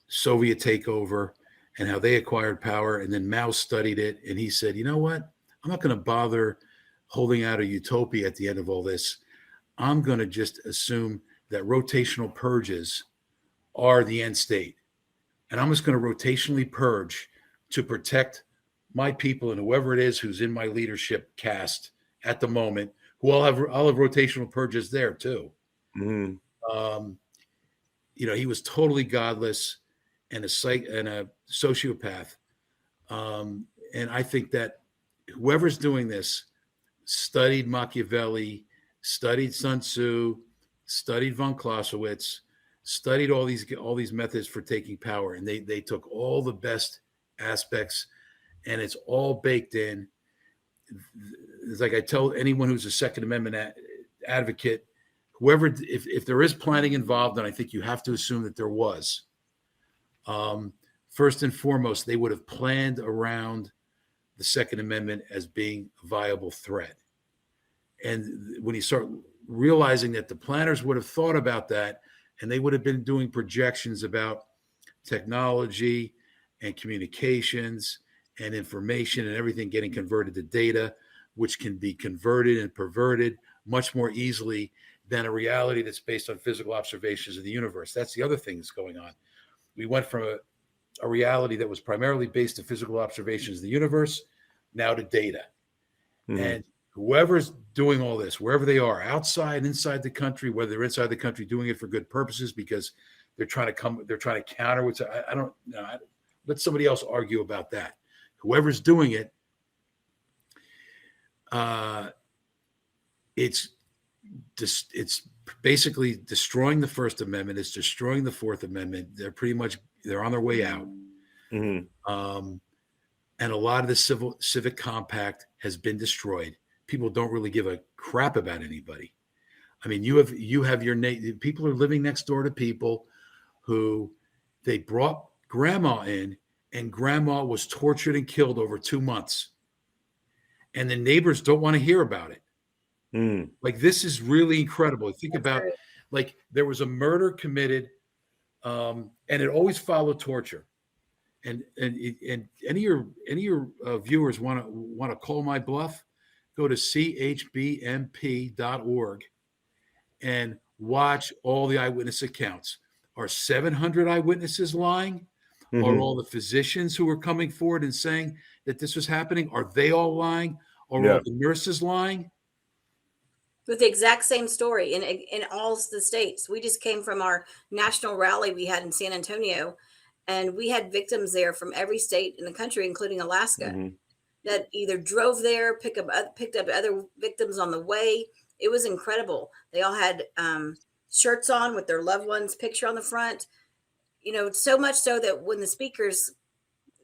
Soviet takeover and how they acquired power, and then Mao studied it, and he said, you know what? I'm not going to bother holding out a utopia at the end of all this. I'm going to just assume that rotational purges are the end state. And I'm just going to rotationally purge to protect my people and whoever it is who's in my leadership cast at the moment, who I'll have rotational purges there too. Mm-hmm. He was totally godless and a sociopath. And I think that whoever's doing this studied Machiavelli, studied Sun Tzu, studied von Clausewitz, studied all these methods for taking power, and they took all the best aspects, and it's all baked in. It's like I tell anyone who's a Second Amendment advocate, whoever, if there is planning involved, and I think you have to assume that there was, first and foremost, they would have planned around the Second Amendment as being a viable threat. And when you start realizing that the planners would have thought about that, and they would have been doing projections about technology and communications and information and everything getting converted to data, which can be converted and perverted much more easily than a reality that's based on physical observations of the universe. That's the other thing that's going on. We went from a reality that was primarily based on physical observations of the universe now to data. And whoever's doing all this, wherever they are, outside, inside the country, whether they're inside the country doing it for good purposes because they're trying to counter what's, I don't know. Let somebody else argue about that. Whoever's doing it, it's basically destroying the First Amendment. It's destroying the Fourth Amendment. They're on their way out. And a lot of the civic compact has been destroyed. People don't really give a crap about anybody. I mean, you have your people are living next door to people who they brought grandma in, and grandma was tortured and killed over 2 months. And the neighbors don't want to hear about it. Like, this is really incredible. Think about, like, there was a murder committed, and it always followed torture. And any of your viewers want to call my bluff, go to chbmp.org and watch all the eyewitness accounts. Are 700 eyewitnesses lying? Are all the physicians who were coming forward and saying that this was happening, are they all lying? Are all the nurses lying? With the exact same story in all the states. We just came from our national rally we had in San Antonio, and we had victims there from every state in the country, including Alaska, that either drove there, picked up other victims on the way. It was incredible. They all had shirts on with their loved ones' picture on the front. You know, so much so that when the speakers,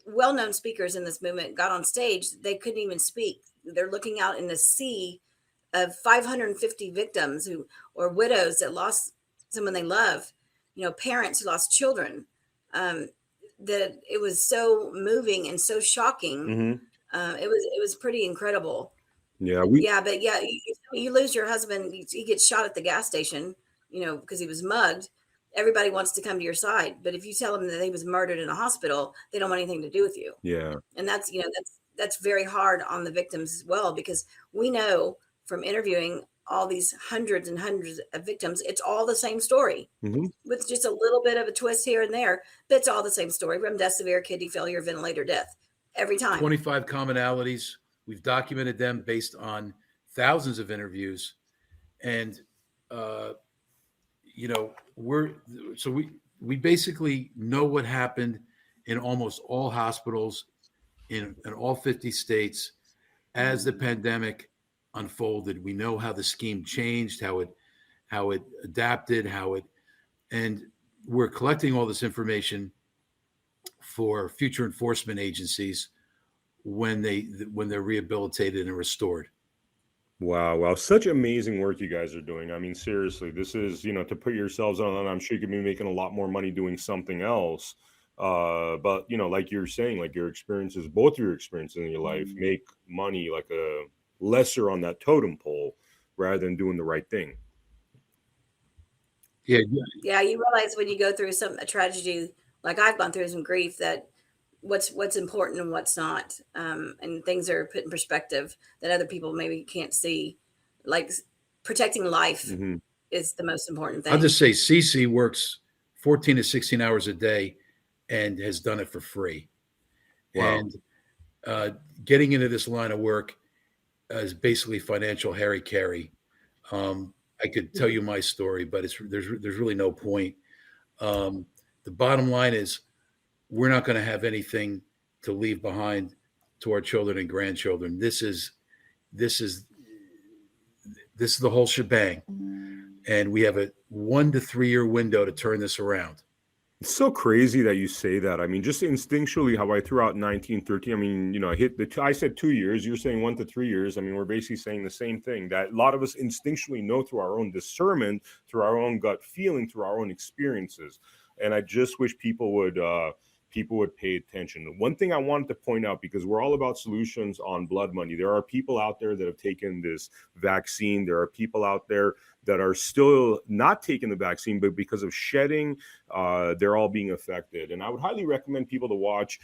well-known speakers in this movement, got on stage, they couldn't even speak. They're looking out in the sea of 550 victims or widows that lost someone they love, you know, parents who lost children. That it was so moving and so shocking. It was pretty incredible. But you lose your husband. He gets shot at the gas station, you know, because he was mugged. Everybody wants to come to your side, but if you tell them that he was murdered in a hospital, they don't want anything to do with you. And that's, you know, that's very hard on the victims as well, because we know from interviewing all these hundreds and hundreds of victims, it's all the same story with just a little bit of a twist here and there, but it's all the same story: remdesivir, kidney failure, ventilator death, every time. 25 commonalities. We've documented them based on thousands of interviews. And, you know, we basically know what happened in almost all hospitals in all 50 states as the pandemic unfolded. We know how the scheme changed, how it adapted, and we're collecting all this information for future enforcement agencies when they're rehabilitated and restored. Wow. Such amazing work you guys are doing. I mean, seriously, this is, you know, to put yourselves on, I'm sure you could be making a lot more money doing something else. But, you know, like you're saying, like both your experiences in your life make money like a lesser on that totem pole rather than doing the right thing. Yeah, you realize when you go through a tragedy, like I've gone through some grief, that what's important and what's not, and things are put in perspective that other people maybe can't see. Like protecting life is the most important thing. I'll just say Cece works 14 to 16 hours a day and has done it for free. Wow. And getting into this line of work is basically financial harry-carry. I could tell you my story, but there's really no point. The bottom line is we're not going to have anything to leave behind to our children and grandchildren. This is the whole shebang. And we have a 1 to 3 year window to turn this around. It's so crazy that you say that. I mean, just instinctually, how I threw out 1913. I mean, you know, I said 2 years. You're saying 1 to 3 years. I mean, we're basically saying the same thing, that a lot of us instinctually know through our own discernment, through our own gut feeling, through our own experiences. And I just wish people would, people would pay attention. One thing I wanted to point out, because we're all about solutions on blood money, there are people out there that have taken this vaccine. There are people out there that are still not taking the vaccine, but because of shedding, they're all being affected. And I would highly recommend people to watch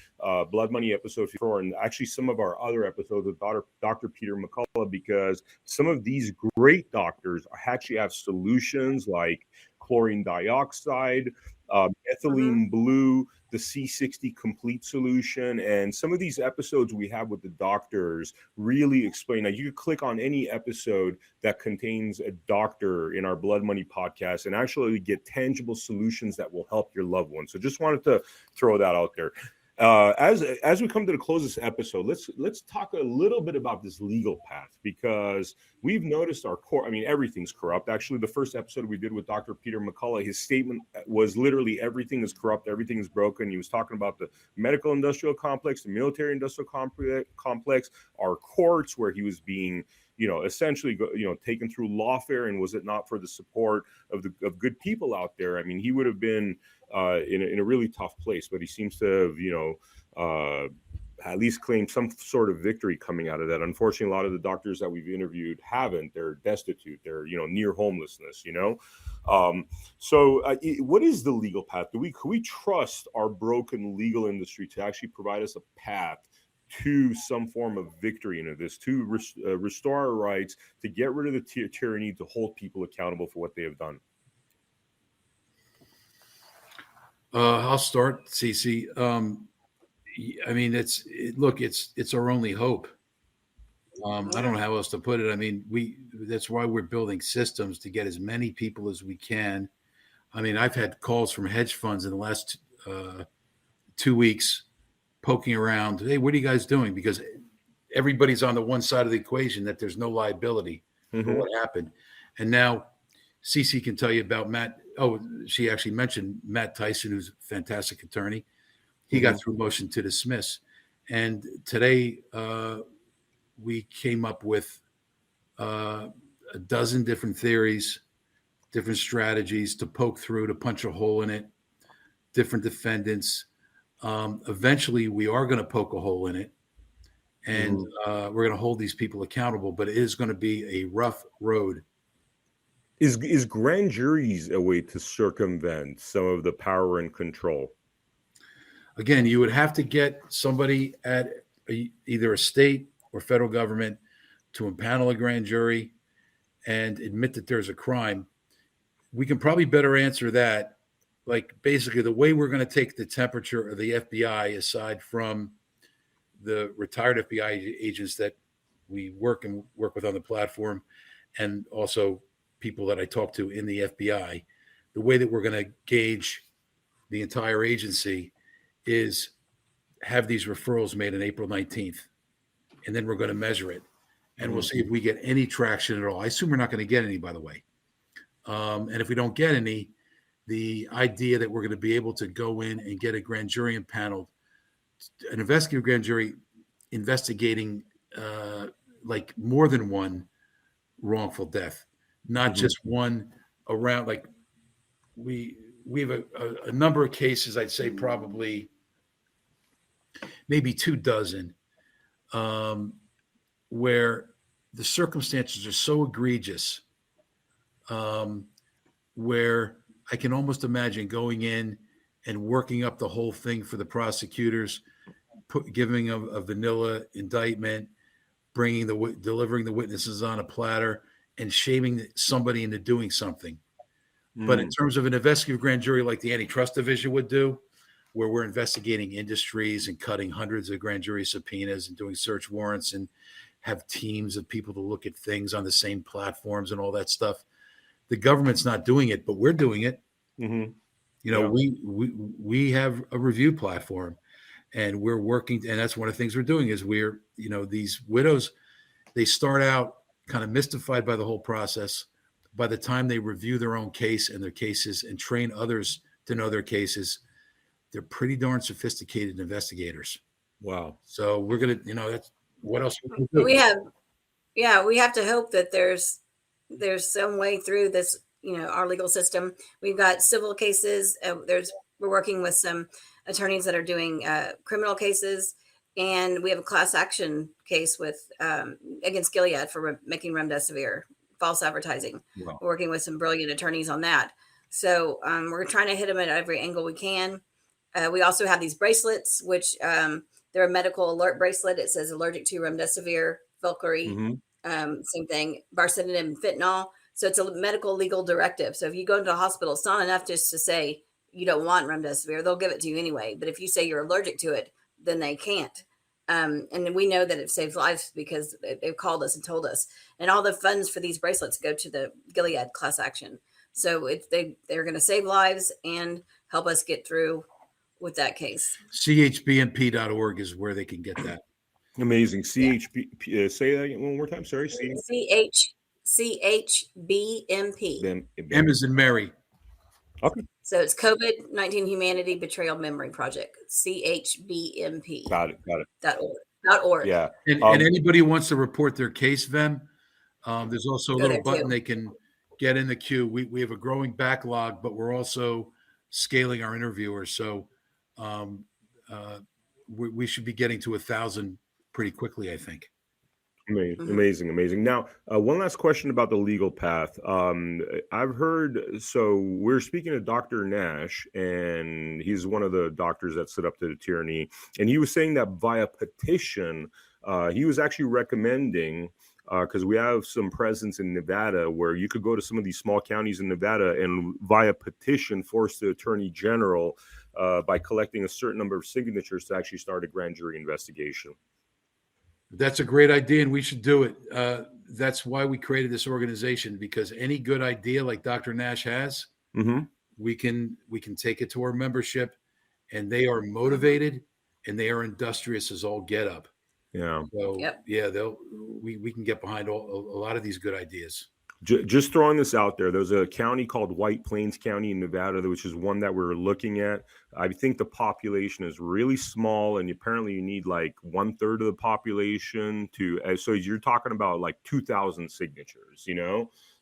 Blood Money episode 4 and actually some of our other episodes with Dr. Peter McCullough, because some of these great doctors actually have solutions like chlorine dioxide, ethylene blue, the C60 complete solution. And some of these episodes we have with the doctors really explain. Now, you could click on any episode that contains a doctor in our Blood Money podcast and actually get tangible solutions that will help your loved one. So just wanted to throw that out there. As we come to the close of this episode, let's talk a little bit about this legal path, because we've noticed our court. I mean, everything's corrupt. Actually, the first episode we did with Dr. Peter McCullough, his statement was literally everything is corrupt, everything is broken. He was talking about the medical industrial complex, the military industrial complex, our courts, where he was being, essentially, taken through lawfare, and was it not for the support of good people out there? I mean, he would have been in a really tough place, but he seems to have, at least claimed some sort of victory coming out of that. Unfortunately, a lot of the doctors that we've interviewed haven't. They're destitute. They're, near homelessness, So what is the legal path? Can we trust our broken legal industry to actually provide us a path to some form of victory into this, to restore our rights, to get rid of the tyranny, to hold people accountable for what they have done? I'll start, CC. I mean, it's our only hope. I don't know how else to put it. I mean, that's why we're building systems to get as many people as we can. I mean, I've had calls from hedge funds in the last 2 weeks poking around. Hey, what are you guys doing? Because everybody's on the one side of the equation that there's no liability for what happened. And now CC can tell you about Matt. Oh, she actually mentioned Matt Tyson, who's a fantastic attorney. He got through motion to dismiss. And today we came up with a dozen different theories, different strategies to poke through, to punch a hole in it, different defendants. Eventually, we are going to poke a hole in it, and we're going to hold these people accountable, but it is going to be a rough road. Is grand juries a way to circumvent some of the power and control? Again, you would have to get somebody at either a state or federal government to impanel a grand jury and admit that there's a crime. We can probably better answer that. Like, basically, the way we're going to take the temperature of the FBI, aside from the retired FBI agents that we work with on the platform, and also people that I talk to in the FBI, the way that we're going to gauge the entire agency is have these referrals made on April 19th. And then we're going to measure it. And we'll see if we get any traction at all. I assume we're not going to get any, by the way. And if we don't get any, the idea that we're going to be able to go in and get a grand jury impaneled, an investigative grand jury investigating like more than one wrongful death, not just one around. Like we have a number of cases, I'd say probably maybe 24, where the circumstances are so egregious, where I can almost imagine going in and working up the whole thing for the prosecutors, giving a vanilla indictment, delivering the witnesses on a platter, and shaming somebody into doing something. But in terms of an investigative grand jury like the Antitrust Division would do, where we're investigating industries and cutting hundreds of grand jury subpoenas and doing search warrants and have teams of people to look at things on the same platforms and all that stuff. The government's not doing it, but we're doing it. We have a review platform, and we're working. And that's one of the things we're doing is these widows, they start out kind of mystified by the whole process. By the time they review their own case and their cases and train others to know their cases, they're pretty darn sophisticated investigators. Wow. So we're going to, that's what else we can do. We have to hope that there's some way through this, our legal system. We've got civil cases. We're working with some attorneys that are doing criminal cases, and we have a class action case with against Gilead for making remdesivir false advertising. Wow. We're working with some brilliant attorneys on that. So we're trying to hit them at every angle we can. We also have these bracelets, which they're a medical alert bracelet. It says allergic to remdesivir, Velcari, same thing, baricitinib and fentanyl. So it's a medical legal directive. So if you go into a hospital, it's not enough just to say you don't want remdesivir. They'll give it to you anyway. But if you say you're allergic to it, then they can't. And we know that it saves lives because they've called us and told us. And all the funds for these bracelets go to the Gilead class action. So they're going to save lives and help us get through with that case. chbmp.org is where they can get that. Amazing. CHB. Say that one more time. Sorry. CHBMP. M is in Mary. Okay. So it's COVID-19 Humanity Betrayal Memory Project. CHBMP. Got it. .org. Yeah. And anybody who wants to report their case, Vem, there's also a little button they can get in the queue. We have a growing backlog, but we're also scaling our interviewers. So we should be getting to 1,000 pretty quickly, I think. Amazing. Now, one last question about the legal path. I've heard, so we're speaking to Dr. Nash, and he's one of the doctors that stood up to the tyranny. And he was saying that via petition, he was actually recommending, because we have some presence in Nevada where you could go to some of these small counties in Nevada and via petition force the attorney general by collecting a certain number of signatures to actually start a grand jury investigation. That's a great idea, and we should do it. That's why we created this organization, because any good idea like Dr. Nash has, we can take it to our membership, and they are motivated and they are industrious as all get up. Yeah. So we can get behind a lot of these good ideas. Just throwing this out there, there's a county called White Plains County in Nevada, which is one that we're looking at. I think the population is really small, and apparently you need like 1/3 of the population to. So you're talking about like 2,000 signatures,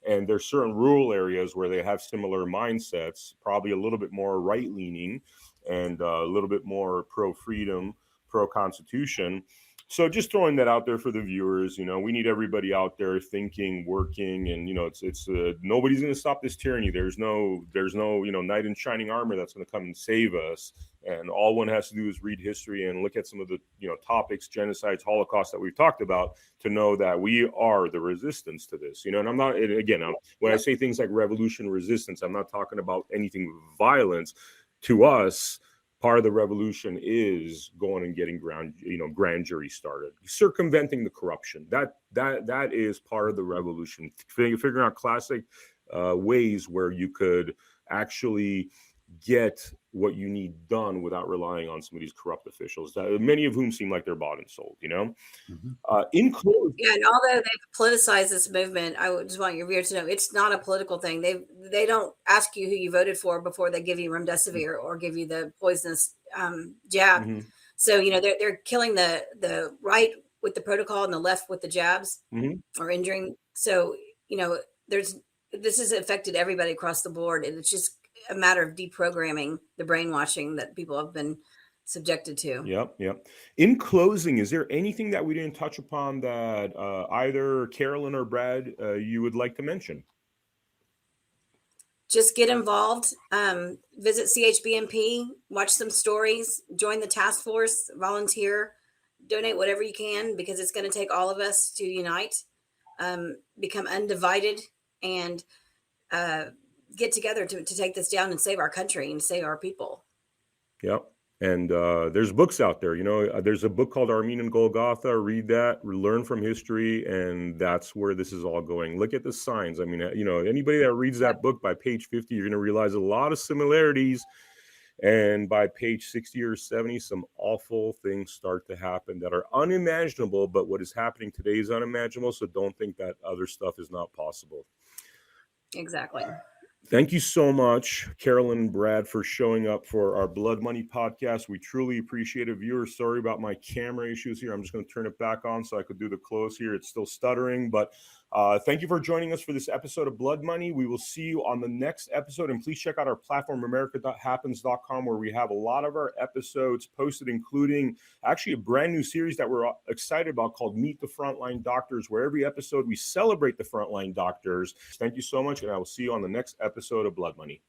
And there's certain rural areas where they have similar mindsets, probably a little bit more right-leaning and a little bit more pro-freedom, pro-constitution. So just throwing that out there for the viewers, we need everybody out there thinking, working, and it's nobody's going to stop this tyranny. There's no knight in shining armor that's going to come and save us. And all one has to do is read history and look at some of the topics, genocides, Holocaust that we've talked about to know that we are the resistance to this. And I'm not when I say things like revolution, resistance, I'm not talking about anything violence. To us, part of the revolution is going and getting grand jury started, circumventing the corruption. That is part of the revolution. Figuring out classic ways where you could actually get what you need done without relying on some of these corrupt officials, many of whom seem like they're bought and sold. In closing, and although they've politicized this movement, I would just want your viewers to know it's not a political thing. They don't ask you who you voted for before they give you remdesivir or give you the poisonous jab. So they're killing the right with the protocol and the left with the jabs or injuring. So this has affected everybody across the board, and it's just a matter of deprogramming the brainwashing that people have been subjected to. Yep. In closing, is there anything that we didn't touch upon that either Carolyn or Brad you would like to mention? Just get involved. Visit CHBMP, watch some stories, join the task force, volunteer, donate whatever you can, because it's going to take all of us to unite, become undivided, and get together to take this down and save our country and save our people. Yep. And there's books out there. There's a book called Armenian Golgotha. Read that, learn from history, and that's where this is all going. Look at the signs. I mean, anybody that reads that book by page 50, you're going to realize a lot of similarities. And by page 60 or 70, some awful things start to happen that are unimaginable. But what is happening today is unimaginable. So don't think that other stuff is not possible. Exactly. Thank you so much, Carolyn and Brad, for showing up for our Blood Money podcast. We truly appreciate it. Viewers, sorry about my camera issues here. I'm just going to turn it back on so I could do the close here. It's still stuttering, but Thank you for joining us for this episode of Blood Money. We will see you on the next episode. And please check out our platform, america.happens.com, where we have a lot of our episodes posted, including actually a brand new series that we're excited about called Meet the Frontline Doctors, where every episode we celebrate the frontline doctors. Thank you so much, and I will see you on the next episode of Blood Money.